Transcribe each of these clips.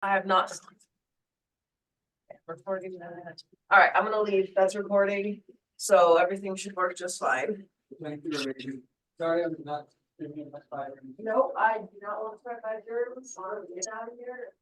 I have not. Recording that. All right, I'm gonna leave. That's recording. So everything should work just fine. Thank you, Rachel. Sorry, I'm not giving you my fire. No, I do not want to start my germs. I want to get out of here.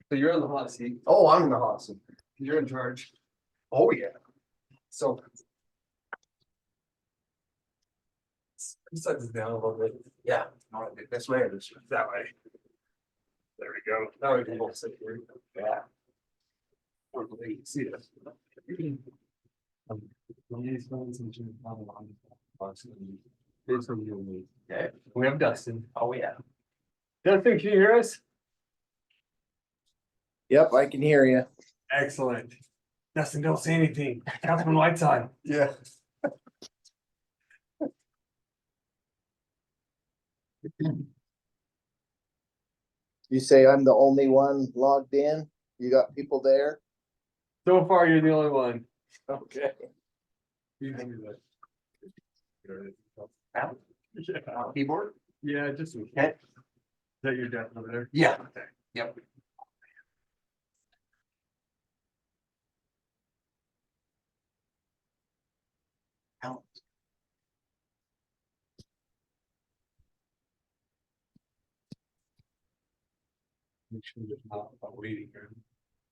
So you're on the hot seat. Oh, I'm in the hot seat. You're in charge. Oh, yeah. So, Set this down a little bit. yeah, this way or this way? That way. There we go. Now we can both sit here. Yeah. You can see us. Okay. We have Dustin. Oh, yeah. Dustin, can you hear us? Yep, I can hear you. Excellent. Dustin, don't say anything. Councilman Whiteside. Yeah. You say I'm the only one logged in? You got people there? So far, you're the only one. Okay. Keyboard? Yeah, just. Is Okay. that your desk over there? Yeah. Okay. Yep. Out. Make sure there's not a waiting room.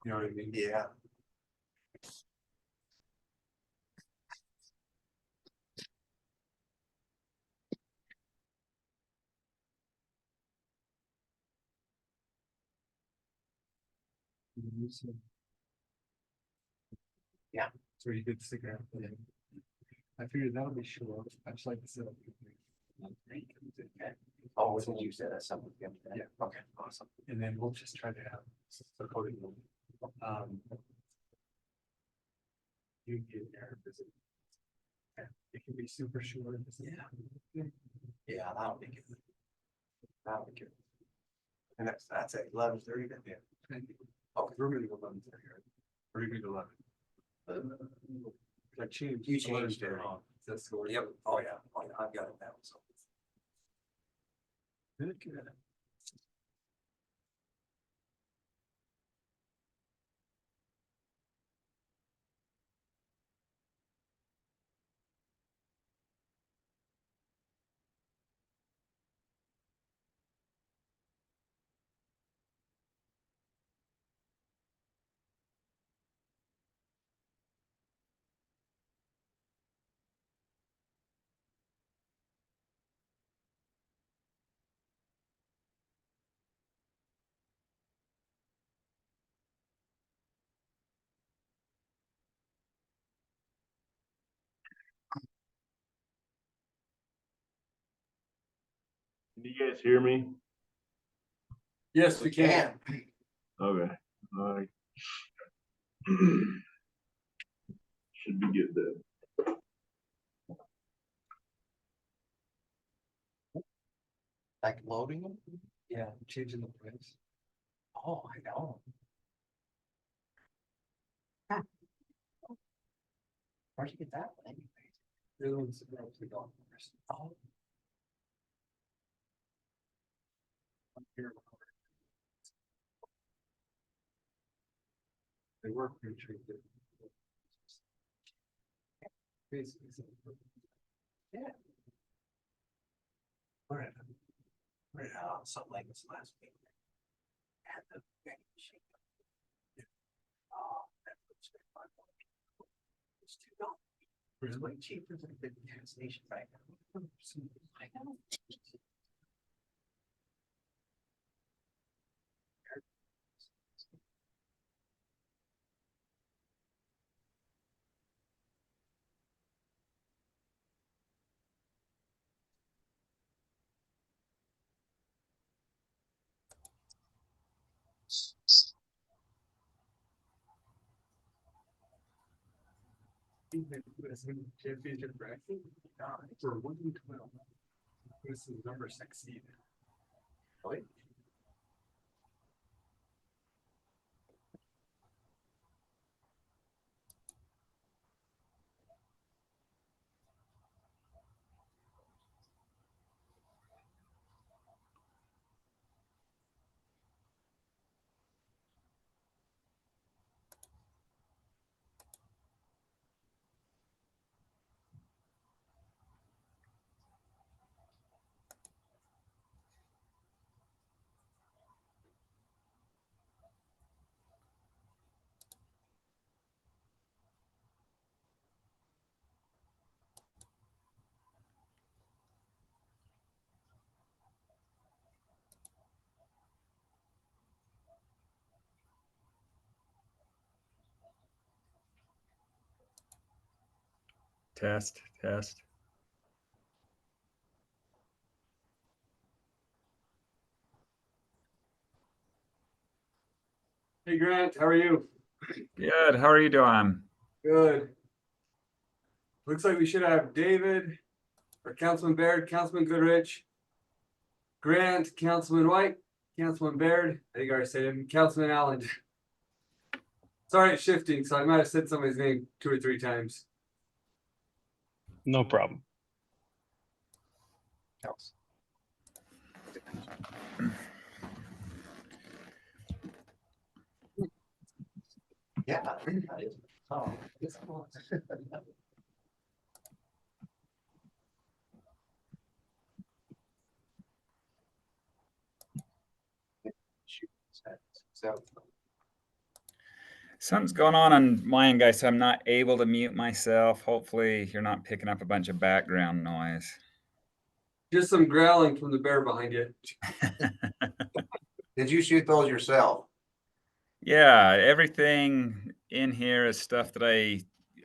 You know what I mean? Yeah. Yeah. So you could stick around. I figured that'll be short. I just like to set up. Oh, what did you say? That's something. Yeah. Okay, awesome. And then we'll just try to have. Recording. You get there. Visit. It can be super short. Yeah, that'll be good. That'll be good. And that's at 11:30 then, yeah. Oh, we're gonna go 11:30. Or you can go 11. I changed. You changed it. That's the word. Yep, oh yeah, I've got it now, so. Good, good. Can you guys hear me? Yes, we can. Okay. Alright. Should be good then. Like loading them? Yeah, changing the price. Oh, I know. Where'd you get that one anyways? They're the ones that are up to the golf course. Oh. Here. They work pretty good. Basically, Yeah. all right. Right, something like this last week. Had the vending machine. Oh, that was $5. It's $2. It's way cheaper than the gas station right now. I know. Championship bracket? For 1-12. This is number 16. Right? Test, test. Hey Grant, how are you? Good. How are you doing? Good. Looks like we should have David, or Councilman Baird, Councilman Goodrich, Grant, Councilman White, Councilman Baird, I think I already said him, Councilman Allen. Sorry, it's shifting, so I might have said somebody's name 2 or 3 times. No problem. Yeah. Oh, it's cool. So, Something's going on my end, guys, so I'm not able to mute myself. Hopefully, you're not picking up a bunch of background noise. Just some growling from the bear behind you. did you shoot those yourself? Yeah, everything in here is stuff that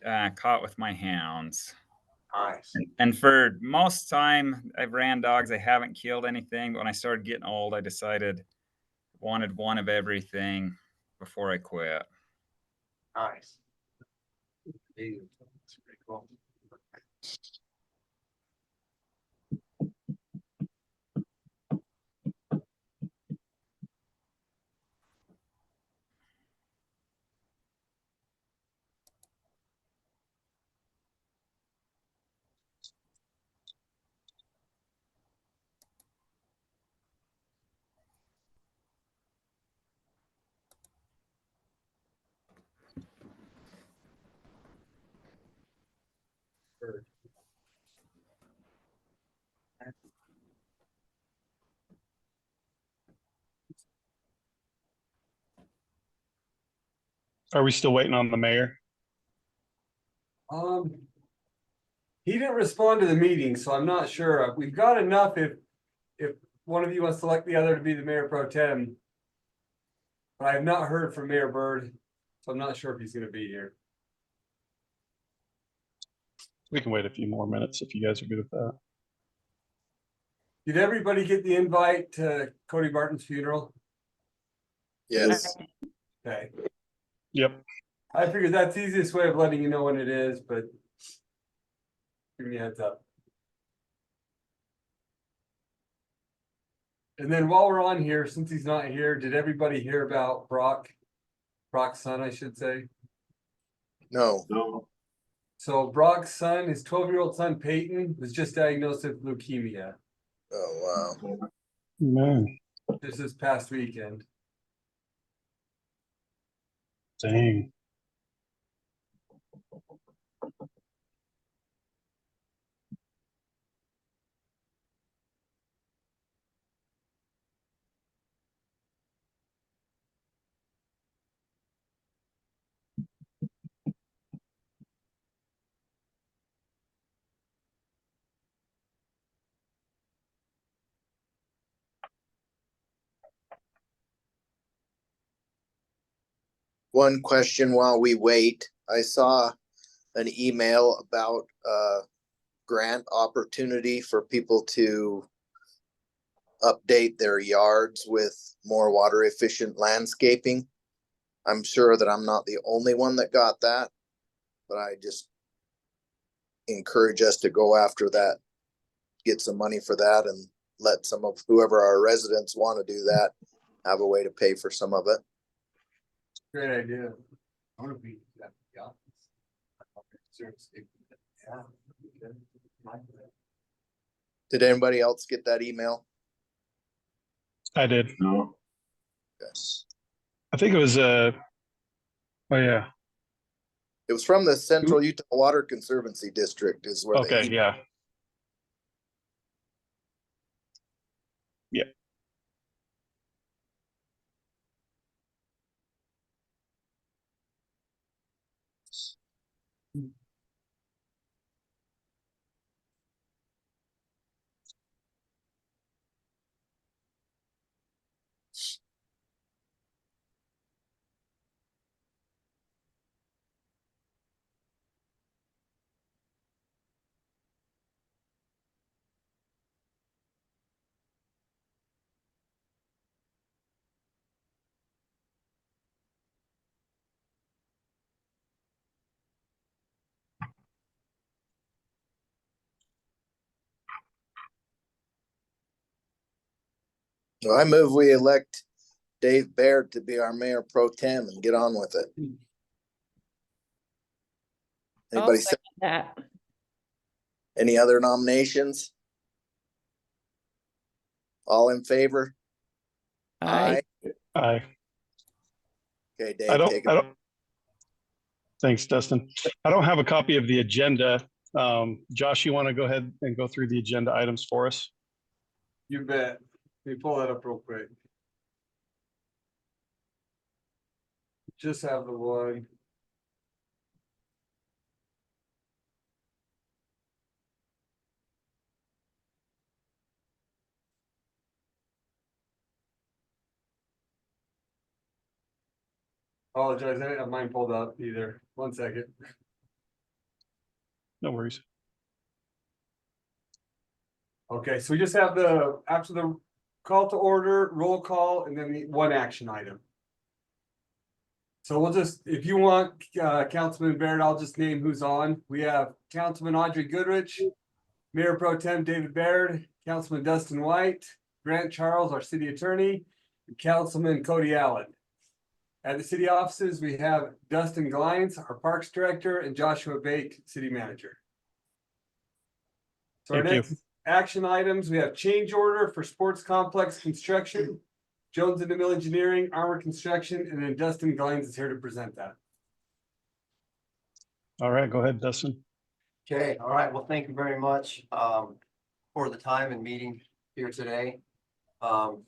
I caught with my hounds. Nice. And for most time, I've ran dogs. I haven't killed anything. But when I started getting old, I decided I wanted one of everything before I quit. Nice. That's pretty cool. Are we still waiting on the mayor? He didn't respond to the meeting, so I'm not sure. We've got enough if one of you wants to select the other to be the mayor pro tem. But I have not heard from Mayor Byrd, so I'm not sure if he's gonna be here. We can wait a few more minutes if you guys are good with that. Did everybody get the invite to Cody Barton's funeral? Yes. Okay, Yep. I figured that's the easiest way of letting you know when it is, but giving you a heads up. And then while we're on here, since he's not here, did everybody hear about Brock's son, I should say? No. No, So Brock's son, his 12-year-old son Peyton, was just diagnosed with leukemia Oh, wow. Man, just this past weekend. dang. One question while we wait. I saw an email about grant opportunity for people to update their yards with more water efficient landscaping. I'm sure that I'm not the only one that got that, but I just encourage us to go after that, get some money for that, and let some of whoever our residents want to do that have a way to pay for some of it. Great idea. I wanna be at the office. Seriously. Yeah. Did anybody else get that email? I did. No, Yes. I think it was, oh yeah, It was from the Central Utah Water Conservancy District is where okay, they, yeah. well, I move we elect Dave Baird to be our mayor pro tem and get on with it. I'll Anybody, second that. any other nominations? All in favor? Aye. I Okay, Dave, take I it. don't. Thanks, Dustin. I don't have a copy of the agenda. Josh, you want to go ahead and go through the agenda items for us? You bet. Let me pull that up real quick. Just have the one. Apologize, I didn't have mine pulled up either. 1 second. No worries. Okay, so we just have after the call to order, roll call, and then the one action item. So we'll just, if you want, Councilman Baird, I'll just name who's on. We have Councilman Audrey Goodrich, Mayor Pro Tem David Baird, Councilman Dustin White, Grant Charles, our city attorney, and Councilman Cody Allen. At the city offices, we have Dustin Glines, our Parks Director, and Joshua Bake, City Manager. So our Thank you. next action items, we have change order for sports complex construction, Jones and DeMille Engineering, Armor Construction, and then Dustin Glines is here to present that. All right, go ahead, Dustin. Okay, all right, well, thank you very much for the time and meeting here today. The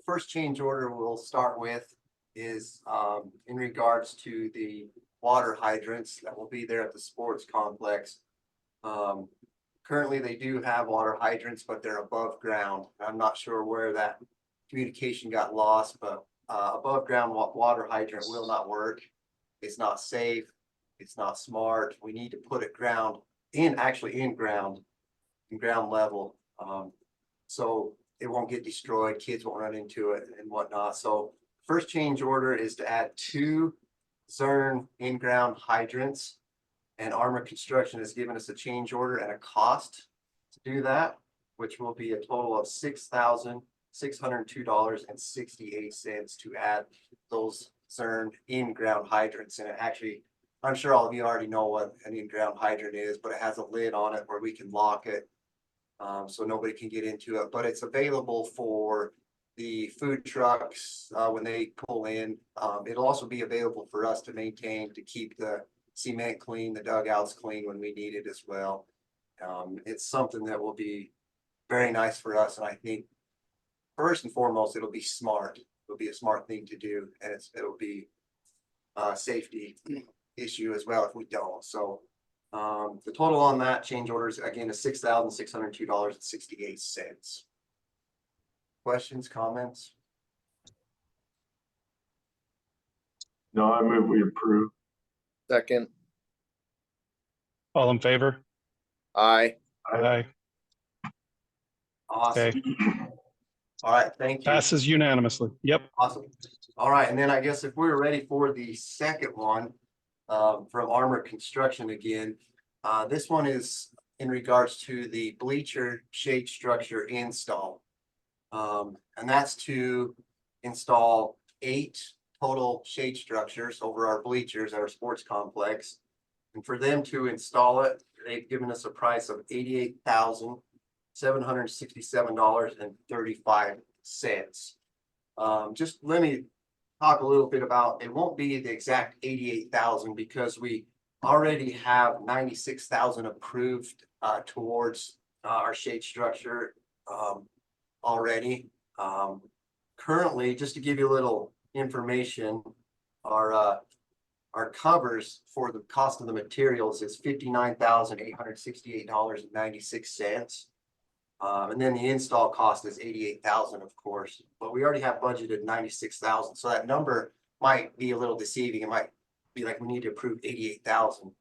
first change order we'll start with is in regards to the water hydrants that will be there at the sports complex. Currently, they do have water hydrants, but they're above ground. I'm not sure where that communication got lost, but above ground water hydrant will not work. It's not safe. It's not smart. We need to put it actually in ground level. So it won't get destroyed. Kids won't run into it and whatnot. So first change order is to add 2 Zern in-ground hydrants, and Armor Construction has given us a change order and a cost to do that, which will be a total of $6,602.68 to add those Zern in-ground hydrants. And it actually, I'm sure all of you already know what an in-ground hydrant is, but it has a lid on it where we can lock it so nobody can get into it. But it's available for the food trucks when they pull in. It'll also be available for us to maintain, to keep the cement clean, the dugouts clean when we need it as well. It's something that will be very nice for us, and I think first and foremost, it'll be smart. It'll be a smart thing to do, and it'll be a safety issue as well if we don't. So the total on that change orders again is $6,602.68. Questions, comments? no, I move we approve. Second, All in favor? aye. Aye. Awesome. Okay, All right, thank you. passes unanimously. Yep. Awesome. All right, and then I guess if we're ready for the second one from Armor Construction again, This one is in regards to the bleacher shade structure install. And that's to install 8 total shade structures over our bleachers at our sports complex. And for them to install it, they've given us a price of $88,767.35. Just let me talk a little bit about, it won't be the exact 88,000 because we already have 96,000 approved towards our shade structure already. Currently, just to give you a little information, our covers for the cost of the materials is $59,868.96. And then the install cost is 88,000, of course, but we already have budgeted 96,000. So that number might be a little deceiving. It might be like we need to approve 88,000.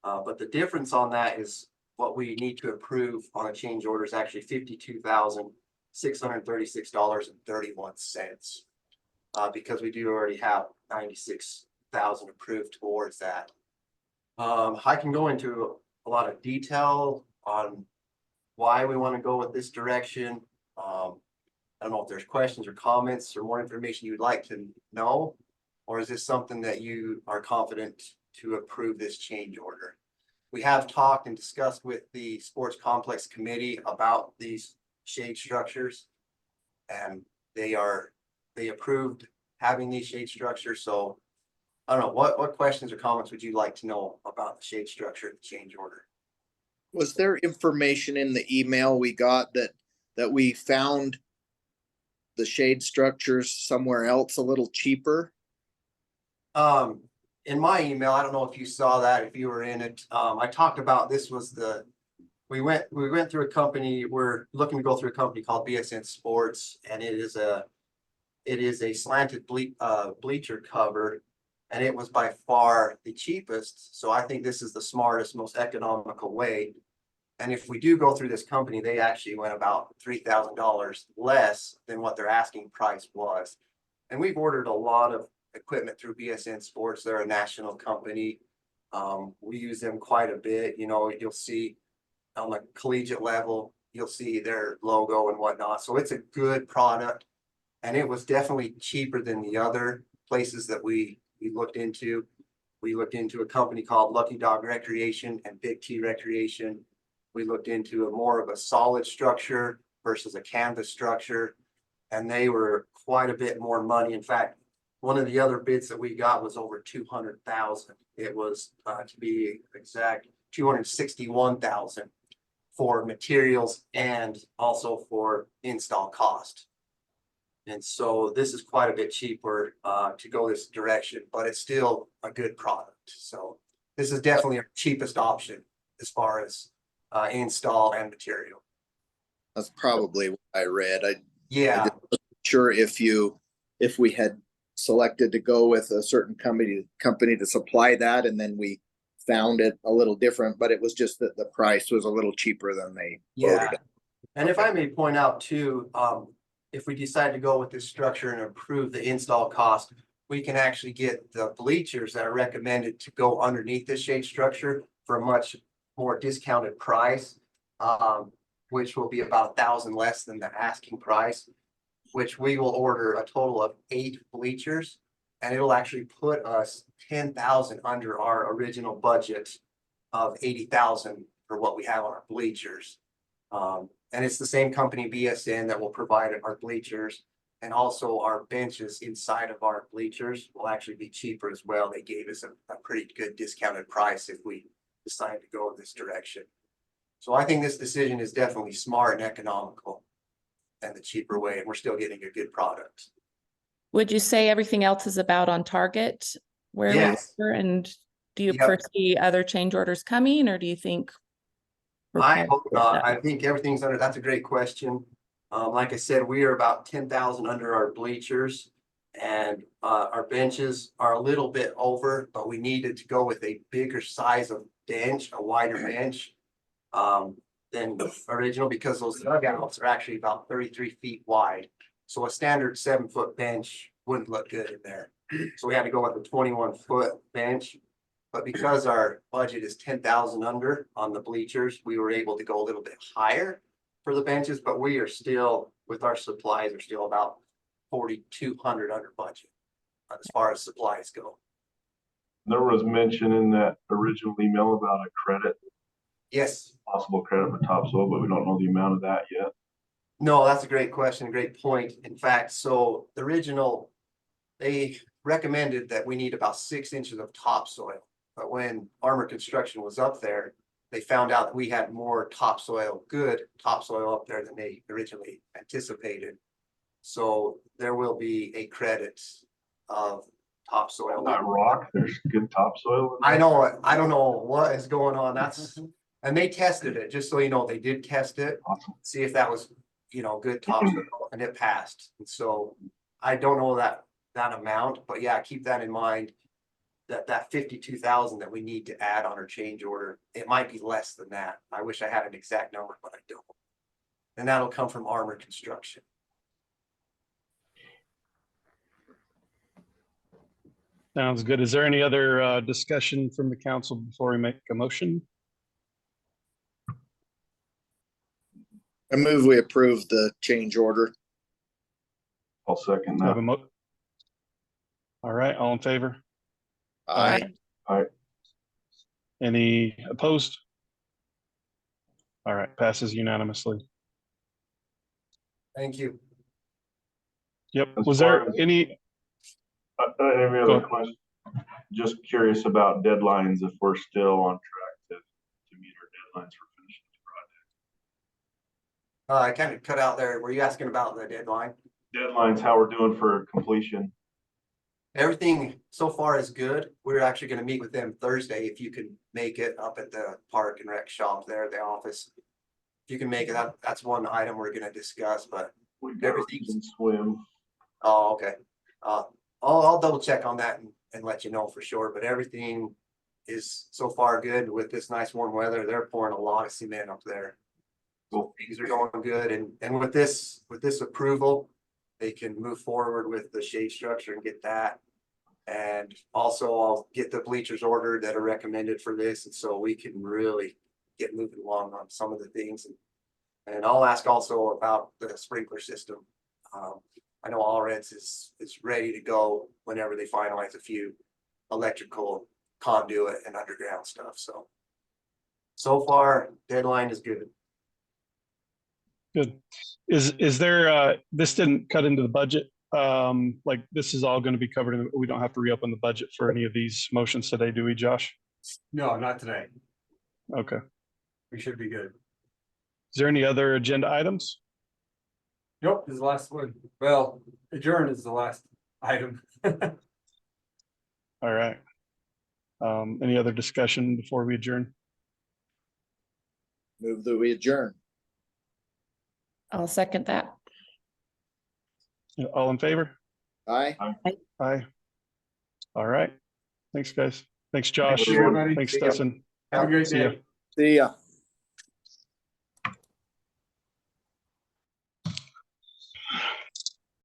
But the difference on that is what we need to approve on a change order is actually $52,636.31. Because we do already have 96,000 approved towards that. I can go into a lot of detail on why we want to go with this direction. I don't know if there's questions or comments or more information you'd like to know, or is this something that you are confident to approve this change order? We have talked and discussed with the sports complex committee about these shade structures, and they approved having these shade structures. So I don't know, what questions or comments would you like to know about the shade structure of the change order? Was there information in the email we got that we found the shade structures somewhere else a little cheaper? In my email, I don't know if you saw that, if you were in it, I talked about, this was we went through a company, we're looking to go through a company called BSN Sports, and it is a slanted bleacher cover, and it was by far the cheapest. So I think this is the smartest, most economical way. And if we do go through this company, they actually went about $3,000 less than what their asking price was. And we've ordered a lot of equipment through BSN Sports. They're a national company. We use them quite a bit. You know, you'll see on the collegiate level, you'll see their logo and whatnot. So it's a good product. And it was definitely cheaper than the other places that we looked into. We looked into a company called Lucky Dog Recreation and Big T Recreation. We looked into a more of a solid structure versus a canvas structure, and they were quite a bit more money. In fact, one of the other bids that we got was over 200,000. It was, to be exact, 261,000 for materials and also for install cost. And so this is quite a bit cheaper to go this direction, but it's still a good product. So this is definitely our cheapest option as far as install and material. That's probably what I read. Yeah, Sure if we had selected to go with a certain company to supply that, and then we found it a little different, but it was just that the price was a little cheaper than they yeah. quoted. And if I may point out too, if we decide to go with this structure and improve the install cost, we can actually get the bleachers that are recommended to go underneath this shade structure for a much more discounted price, which will be about 1,000 less than the asking price, which we will order a total of 8 bleachers, and it'll actually put us 10,000 under our original budget of 80,000 for what we have on our bleachers. And it's the same company, BSN, that will provide our bleachers, and also our benches inside of our bleachers will actually be cheaper as well. They gave us a pretty good discounted price if we decide to go in this direction. So I think this decision is definitely smart and economical and the cheaper way, and we're still getting a good product. Would you say everything else is about on target where Yes. we were? And do you Yep. foresee other change orders coming, or do you think? we're I probably hope good not. enough? I think everything's under, that's a great question. Like I said, we are about 10,000 under our bleachers, and our benches are a little bit over, but we needed to go with a bigger size of bench, a wider bench than the original, because those dugouts are actually about 33 feet wide. So a standard 7-foot bench wouldn't look good in there. So we had to go with a 21-foot bench. But because our budget is 10,000 under on the bleachers, we were able to go a little bit higher for the benches, but we are still, with our supplies, are still about 4,200 under budget as far as supplies go. There was mention in that original email about a credit, Yes, possible credit for topsoil, but we don't know the amount of that yet. no, that's a great question, great point. In fact, so the original, they recommended that we need about 6 inches of topsoil. But when Armor Construction was up there, they found out that we had more topsoil, good topsoil up there than they originally anticipated. So there will be a credit of topsoil. That rock, there's good topsoil. in I there. know it. I don't know what is going on. That's, and they tested it, just so you know, they did test it, Awesome. see if that was, good topsoil, and it passed. And so I don't know that amount, but yeah, keep that in mind. That 52,000 that we need to add on our change order, it might be less than that. I wish I had an exact number, but I don't. And that'll come from Armor Construction. Sounds good. Is there any other discussion from the council before we make a motion? I move we approve the change order. I'll second Have that. a mo. All right, all in favor? Aye. Any opposed? All right, passes unanimously. Thank you. Yep. As Was far there as- any? Any Go other ahead. questions? Just curious about deadlines, if we're still on track to meet our deadlines for finishing the project. I kind of cut out there. Were you asking about the deadline? Deadlines, how we're doing for completion. Everything so far is good. We're actually gonna meet with them Thursday, if you can make it, up at the Park and Rec shop there, the office. If you can make it, that's one item we're gonna discuss, but, We've got Everything's- reason swim. oh, okay. I'll double check on that and let you know for sure, but everything is so far good with this nice warm weather. They're pouring a lot of cement up there. So things are going good, and with this approval, they can move forward with the shade structure and get that. And also I'll get the bleachers ordered that are recommended for this, and so we can really get moving along on some of the things. And I'll ask also about the sprinkler system. I know Allred's is ready to go whenever they finalize a few electrical conduit and underground stuff, so far deadline is good. Good. Is there, this didn't cut into the budget? Like this is all going to be covered and we don't have to re-open the budget for any of these motions today, do we, Josh? No, not today. Okay. We should be good. Is there any other agenda items? Nope, this is the last one. Well, adjourn is the last item. All right. Any other discussion before we adjourn? Move that we adjourn. I'll second that. All in favor? Aye. Aye. All right. Thanks, guys. Thanks, Josh. Thank you, everybody. Thanks, See ya. Dustin. Have a great See ya. day. See ya.